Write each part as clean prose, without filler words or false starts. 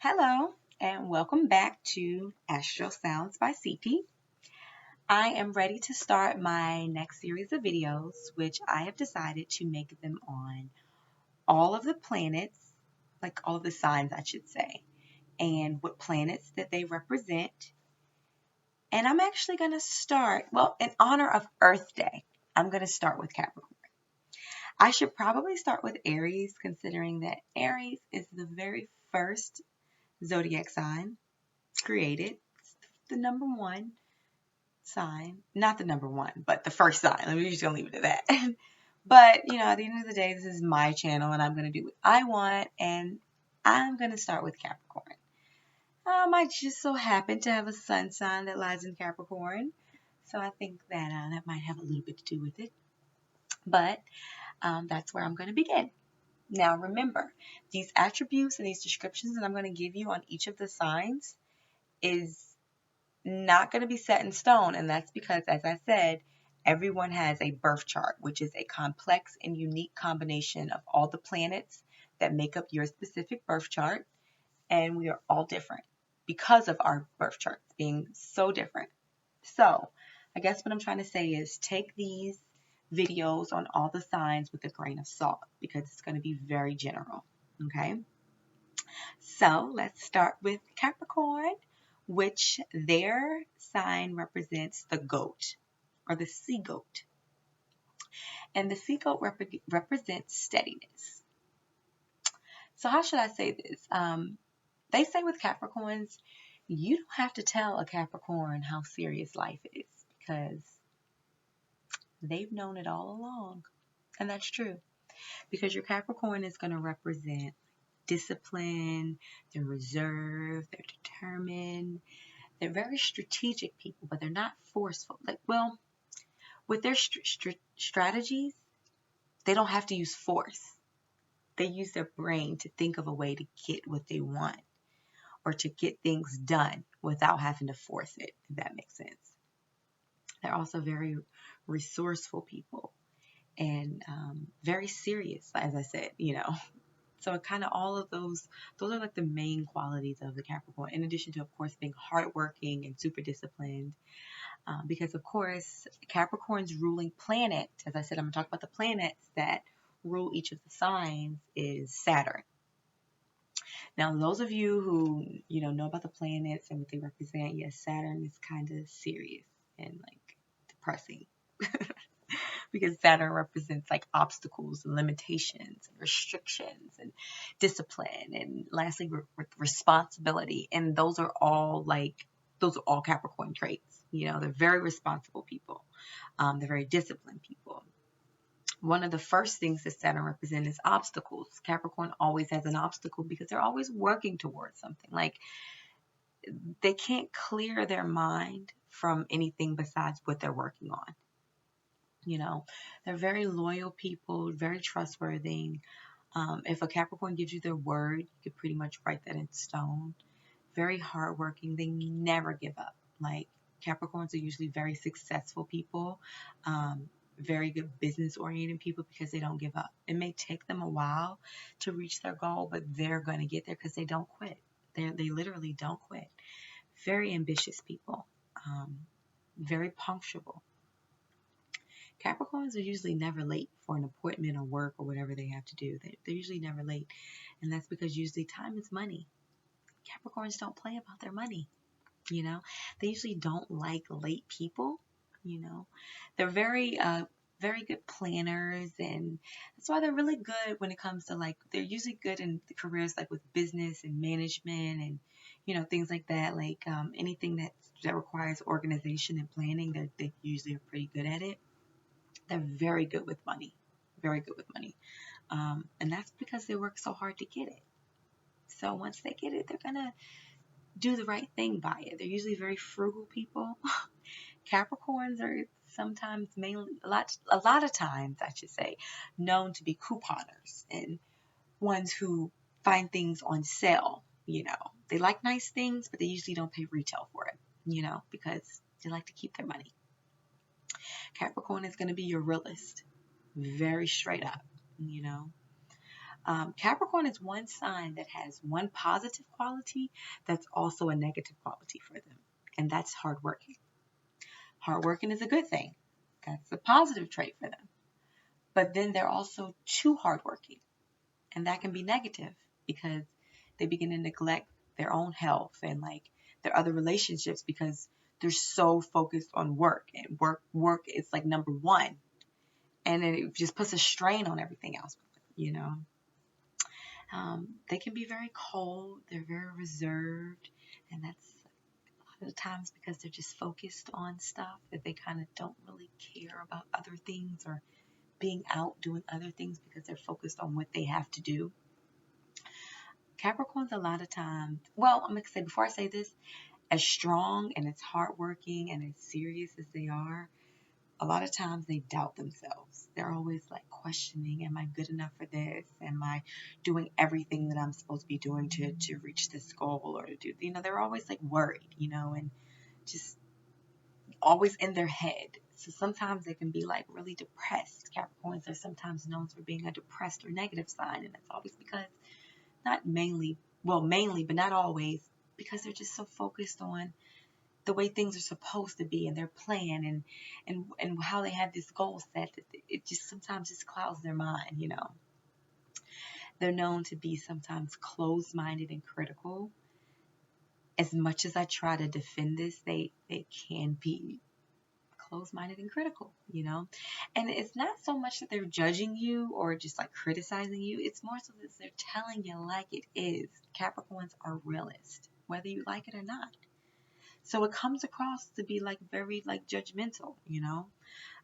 Hello, and welcome back to Astro Sounds by CP. I am ready to start my next series of videos, which I have decided to make them on all of the planets, like all of the signs, I should say, and what planets that they represent. And I'm actually going to start, well, in honor of Earth Day, I'm going to start with Capricorn. I should probably start with Aries, considering that Aries is the very first zodiac sign created. It's the number one sign. Not the number one, but the first sign. We're just going to leave it at that. But, at the end of the day, this is my channel and I'm going to do what I want. And I'm going to start with Capricorn. I just so happen to have a sun sign that lies in Capricorn. So I think that that might have a little bit to do with it. But that's where I'm going to begin. Now, remember, these attributes and these descriptions that I'm going to give you on each of the signs is not going to be set in stone. And that's because, as I said, everyone has a birth chart, which is a complex and unique combination of all the planets that make up your specific birth chart. And we are all different because of our birth charts being so different. So I guess what I'm trying to say is take these videos on all the signs with a grain of salt because it's going to be very general. Okay. So let's start with Capricorn, which their sign represents the goat or the sea goat. And the sea goat represents steadiness. So how should I say this? They say with Capricorns, you don't have to tell a Capricorn how serious life is because they've known it all along. And that's true because your Capricorn is going to represent discipline, they're reserved, they're determined. They're very strategic people, but they're not forceful. With their strategies, they don't have to use force. They use their brain to think of a way to get what they want or to get things done without having to force it, if that makes sense. They're also very resourceful people and very serious, as I said, So kind of all of those are like the main qualities of the Capricorn, in addition to, of course, being hardworking and super disciplined. Because, of course, Capricorn's ruling planet, as I said, I'm going to talk about the planets that rule each of the signs, is Saturn. Now, those of you who, know about the planets and what they represent, yes, Saturn is kind of serious and, depressing. Because Saturn represents obstacles and limitations and restrictions and discipline and lastly responsibility, and those are all Capricorn traits. They're very responsible people. They're very disciplined people. One of the first things that Saturn represents is obstacles. Capricorn always has an obstacle because they're always working towards something. They can't clear their mind from anything besides what they're working on. They're very loyal people, very trustworthy. If a Capricorn gives you their word, you could pretty much write that in stone. Very hardworking. They never give up. Capricorns are usually very successful people, very good business-oriented people because they don't give up. It may take them a while to reach their goal, but they're going to get there because they don't quit. They literally don't quit. Very ambitious people. Very punctual. Capricorns are usually never late for an appointment or work or whatever they have to do. They're usually never late. And that's because usually time is money. Capricorns don't play about their money. They usually don't like late people. They're very, very good planners. And that's why they're really good when it comes to they're usually good in the careers with business and management and, things like that. Anything that requires organization and planning, they usually are pretty good at it. They're very good with money, very good with money. And that's because they work so hard to get it. So once they get it, they're going to do the right thing by it. They're usually very frugal people. Capricorns are sometimes a lot of times, I should say, known to be couponers and ones who find things on sale. They like nice things, but they usually don't pay retail for it, because they like to keep their money. Capricorn is going to be your realist, very straight up, Capricorn is one sign that has one positive quality that's also a negative quality for them, and that's hardworking. Hardworking is a good thing. That's a positive trait for them. But then they're also too hardworking, and that can be negative because they begin to neglect their own health and like their other relationships because they're so focused on work, and work is like number one, and it just puts a strain on everything else, you know. They can be very cold, they're very reserved, and that's a lot of the times because they're just focused on stuff that they kind of don't really care about other things or being out doing other things because they're focused on what they have to do. Capricorns, a lot of times, well, I'm going to say before I say this, as strong and as hardworking and as serious as they are, a lot of times they doubt themselves. They're always like questioning, am I good enough for this? Am I doing everything that I'm supposed to be doing to reach this goal or to do, they're always like worried, and just always in their head. So sometimes they can be like really depressed. Capricorns are sometimes known for being a depressed or negative sign, and that's always because not mainly, well, mainly, but not always, because they're just so focused on the way things are supposed to be and their plan and how they have this goal set that it just sometimes just clouds their mind. They're known to be sometimes closed-minded and critical. As much as I try to defend this, they can be closed-minded and critical. And it's not so much that they're judging you or just like criticizing you. It's more so that they're telling you like it is. Capricorns are realists, whether you like it or not. So it comes across to be like very like judgmental.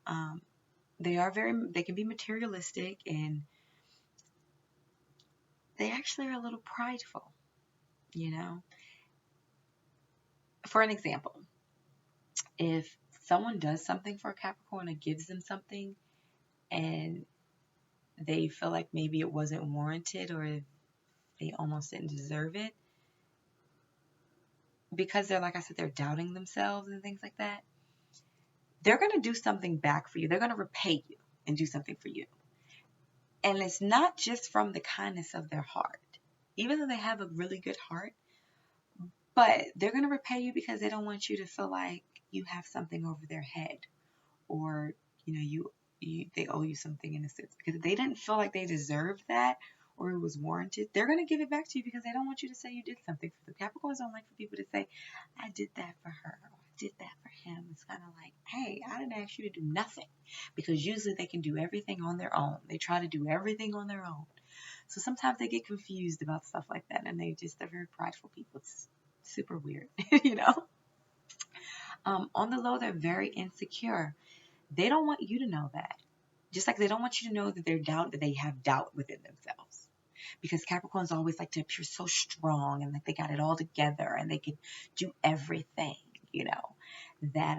Um, they can be materialistic, and they actually are a little prideful. For an example, if someone does something for a Capricorn or gives them something and they feel like maybe it wasn't warranted or they almost didn't deserve it, because they're, like I said, they're doubting themselves and things like that, they're going to do something back for you. They're going to repay you and do something for you. And it's not just from the kindness of their heart, even though they have a really good heart, but they're going to repay you because they don't want you to feel like you have something over their head, or they owe you something in a sense, because if they didn't feel like they deserved that or it was warranted, they're going to give it back to you because they don't want you to say you did something for them. Capricorns don't like for people to say, I did that for her, or I did that for him. It's kind of like, hey, I didn't ask you to do nothing, because usually they can do everything on their own. They try to do everything on their own. So sometimes they get confused about stuff like that, and they're very prideful people. It's super weird, you know. On the low, they're very insecure. They don't want you to know that. Just like they don't want you to know that they have doubt within themselves. Because Capricorns always like to appear so strong and like they got it all together and they can do everything, you know, that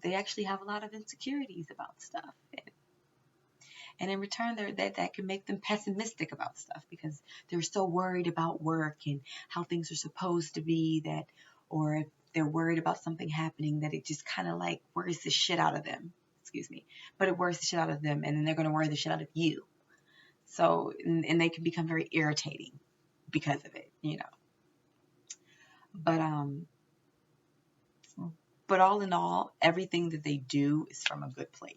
they actually have a lot of insecurities about stuff. And in return, that can make them pessimistic about stuff because they're so worried about work and how things are supposed to be, that, or if they're worried about something happening, that it just kind of like worries the shit out of them. Excuse me. But it worries the shit out of them, and then they're going to worry the shit out of you. So, and they can become very irritating because of it. But but all in all, everything that they do is from a good place.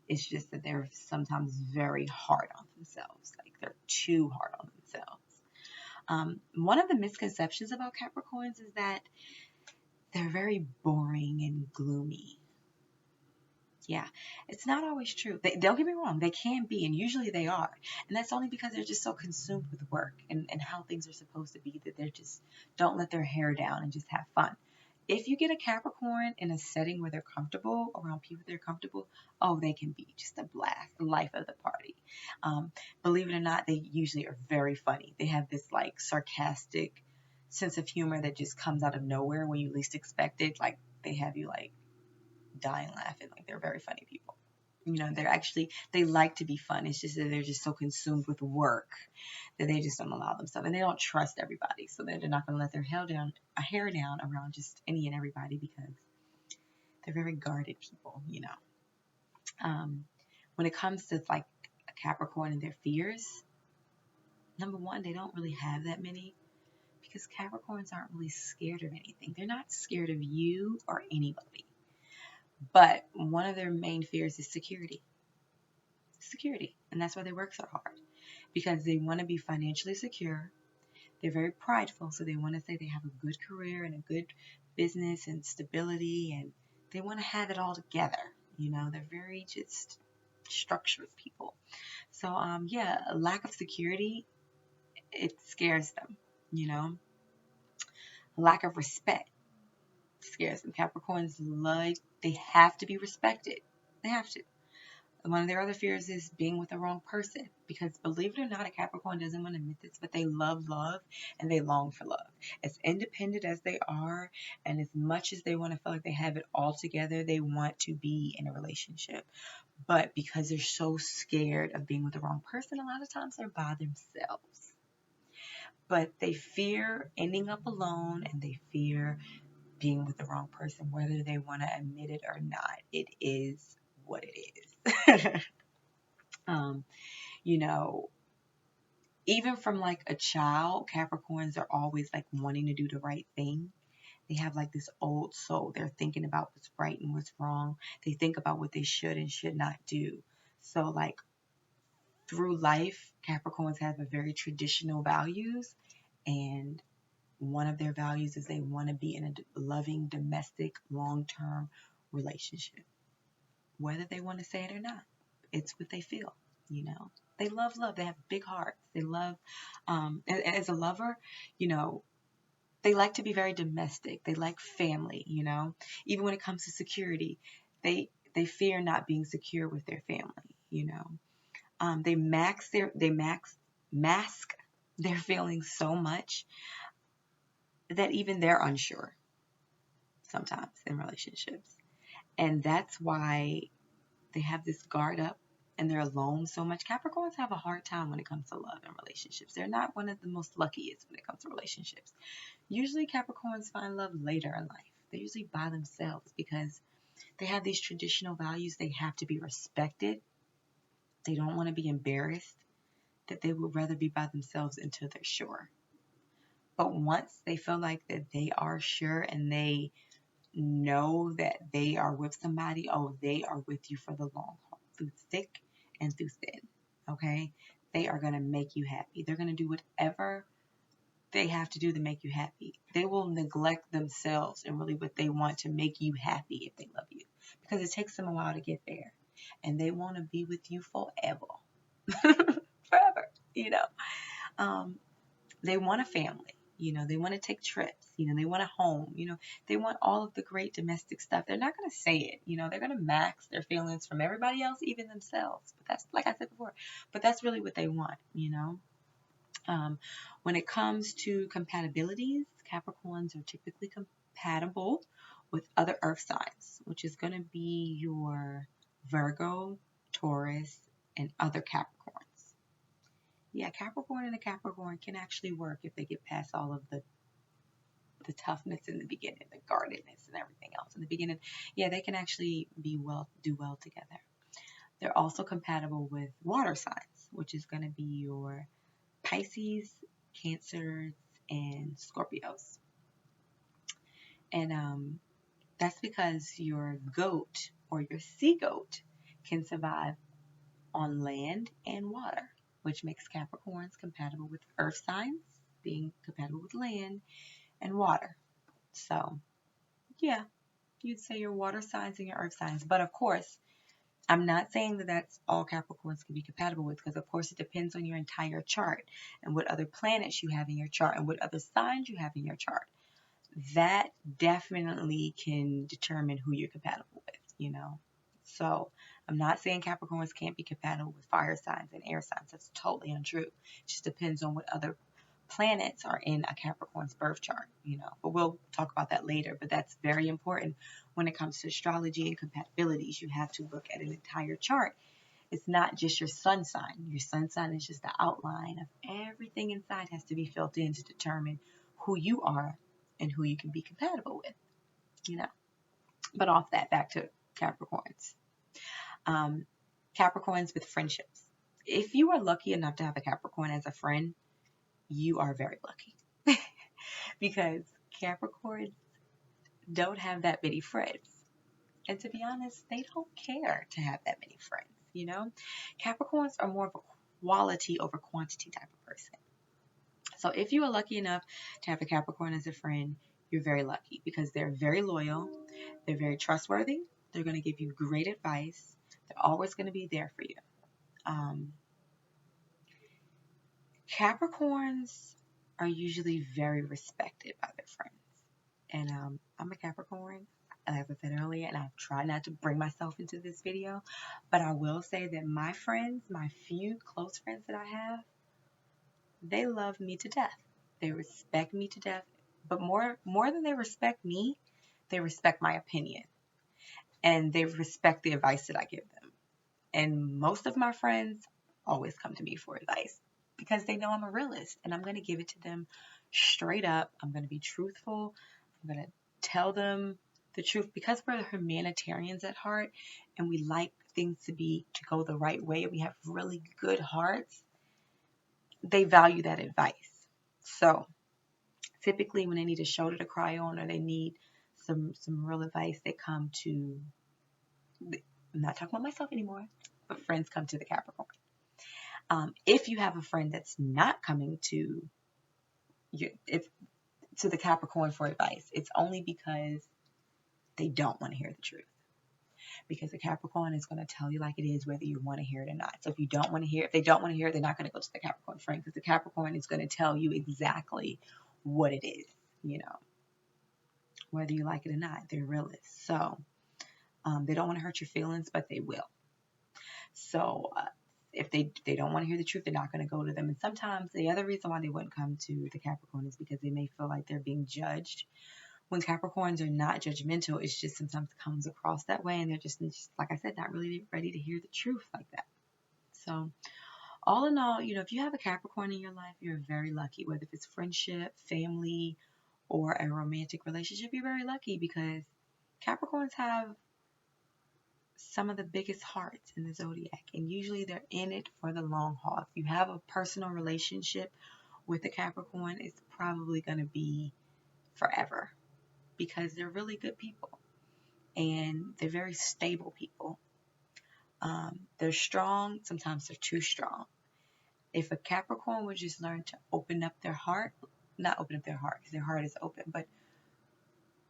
It's just that they're sometimes very hard on themselves. Like they're too hard on themselves. One of the misconceptions about Capricorns is that they're very boring and gloomy. Yeah, it's not always true. Don't get me wrong, they can be, and usually they are. And that's only because they're just so consumed with work and how things are supposed to be that they just don't let their hair down and just have fun. If you get a Capricorn in a setting where they're comfortable, around people they're comfortable, oh, they can be just a blast, the life of the party. Believe it or not, they usually are very funny. They have this like sarcastic sense of humor that just comes out of nowhere when you least expect it. Like they have you like dying laughing. Like they're very funny people. They like to be fun. It's just that they're just so consumed with work that they just don't allow themselves, and they don't trust everybody, so they're not going to let their hair down around just any and everybody because they're very guarded people. When it comes to like a Capricorn and their fears, Number one, they don't really have that many because Capricorns aren't really scared of anything. They're not scared of you or anybody. But one of their main fears is security. Security. And that's why they work so hard because they want to be financially secure. They're very prideful, so they want to say they have a good career and a good business and stability, and they want to have it all together. They're very just structured people. So, yeah, a lack of security, it scares them. You know, a lack of respect scares them. Capricorns they have to be respected. They have to. One of their other fears is being with the wrong person because believe it or not, a Capricorn doesn't want to admit this, but they love love and they long for love. As independent as they are and as much as they want to feel like they have it all together, they want to be in a relationship. But because they're so scared of being with the wrong person, a lot of times they're by themselves. But they fear ending up alone and they fear being with the wrong person, whether they want to admit it or not. It is what it is. um, you know, Even from like a child, Capricorns are always like wanting to do the right thing. They have like this old soul. They're thinking about what's right and what's wrong. They think about what they should and should not do. So like through life, Capricorns have a very traditional values, and one of their values is they want to be in a loving, domestic, long-term relationship, whether they want to say it or not. It's what they feel, you know. They love love. They have big hearts. They love, as a lover, you know, they like to be very domestic. They like family, you know. Even when it comes to security, they fear not being secure with their family, you know. They mask their feelings so much that even they're unsure sometimes in relationships. And that's why they have this guard up and they're alone so much. Capricorns have a hard time when it comes to love and relationships. They're not one of the most luckiest when it comes to relationships. Usually Capricorns find love later in life. They're usually by themselves because they have these traditional values. They have to be respected. They don't want to be embarrassed. That they would rather be by themselves until they're sure. But once they feel like that they are sure and they know that they are with somebody, oh, they are with you for the long haul, through thick and through thin. Okay? They are going to make you happy. They're going to do whatever they have to do to make you happy. They will neglect themselves and really what they want to make you happy if they love you. Because it takes them a while to get there. And they want to be with you forever. Forever, you know. Um, they want a family. They want to take trips. They want a home. They want all of the great domestic stuff. They're not going to say it. They're going to max their feelings from everybody else, even themselves. But that's, like I said before, but that's really what they want. When it comes to compatibilities, Capricorns are typically compatible with other earth signs, which is going to be your Virgo, Taurus, and other Capricorns. Yeah, Capricorn and a Capricorn can actually work if they get past all of the toughness in the beginning, the guardedness and everything else in the beginning. Yeah, they can actually do well together. They're also compatible with water signs, which is going to be your Pisces, Cancers, and Scorpios. And that's because your goat or your sea goat can survive on land and water, which makes Capricorns compatible with earth signs, being compatible with land and water. So, yeah, you'd say your water signs and your earth signs. But of course, I'm not saying that that's all Capricorns can be compatible with because, of course, it depends on your entire chart and what other planets you have in your chart and what other signs you have in your chart. That definitely can determine who you're compatible with. So I'm not saying Capricorns can't be compatible with fire signs and air signs. That's totally untrue. It just depends on what other planets are in a Capricorn's birth chart. But we'll talk about that later. But that's very important when it comes to astrology and compatibilities. You have to look at an entire chart. It's not just your sun sign. Your sun sign is just the outline of everything inside has to be filled in to determine who you are and who you can be compatible with. But off that, back to Capricorns. Capricorns with friendships. If you are lucky enough to have a Capricorn as a friend, you are very lucky because Capricorns don't have that many friends. And to be honest, they don't care to have that many friends, you know? Capricorns are more of a quality over quantity type of person. So if you are lucky enough to have a Capricorn as a friend, you're very lucky because they're very loyal, they're very trustworthy, they're going to give you great advice, they're always going to be there for you. Capricorns are usually very respected by their friends. And I'm a Capricorn, as I said earlier, and I try not to bring myself into this video, but I will say that my friends, my few close friends that I have, they love me to death. They respect me to death, but more than they respect me, they respect my opinion and they respect the advice that I give them. And most of my friends always come to me for advice because they know I'm a realist and I'm going to give it to them straight up. I'm going to be truthful. I'm going to tell them the truth because we're humanitarians at heart and we like things to go the right way. We have really good hearts. They value that advice. So typically when they need a shoulder to cry on or they need some real advice, they come to, I'm not talking about myself anymore, but friends come to the Capricorn. If you have a friend that's not coming to you, to the Capricorn for advice, it's only because they don't want to hear the truth. Because the Capricorn is going to tell you like it is, whether you want to hear it or not. So if they don't want to hear it, they're not going to go to the Capricorn friend because the Capricorn is going to tell you exactly what it is, whether you like it or not. They're realists. So they don't want to hurt your feelings, but they will. So if they don't want to hear the truth, they're not going to go to them. And sometimes the other reason why they wouldn't come to the Capricorn is because they may feel like they're being judged. When Capricorns are not judgmental, it just sometimes comes across that way. And they're just, like I said, not really ready to hear the truth like that. So all in all, if you have a Capricorn in your life, you're very lucky. Whether it's friendship, family, or a romantic relationship, you're very lucky because Capricorns have some of the biggest hearts in the zodiac, and usually they're in it for the long haul. If you have a personal relationship with a Capricorn, it's probably going to be forever because they're really good people and they're very stable people. They're strong. Sometimes they're too strong. If a Capricorn would just learn to open up their heart, not open up their heart because their heart is open, but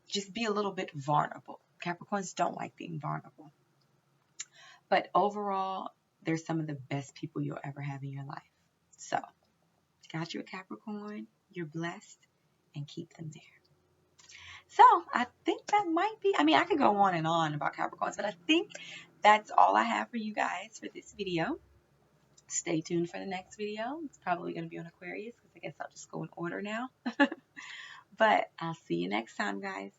just be a little bit vulnerable. Capricorns don't like being vulnerable. But overall, they're some of the best people you'll ever have in your life. So, got you a Capricorn, you're blessed, and keep them there. So, I think that might be, I could go on and on about Capricorns, but I think that's all I have for you guys for this video. Stay tuned for the next video. It's probably going to be on Aquarius because I guess I'll just go in order now. But I'll see you next time, guys.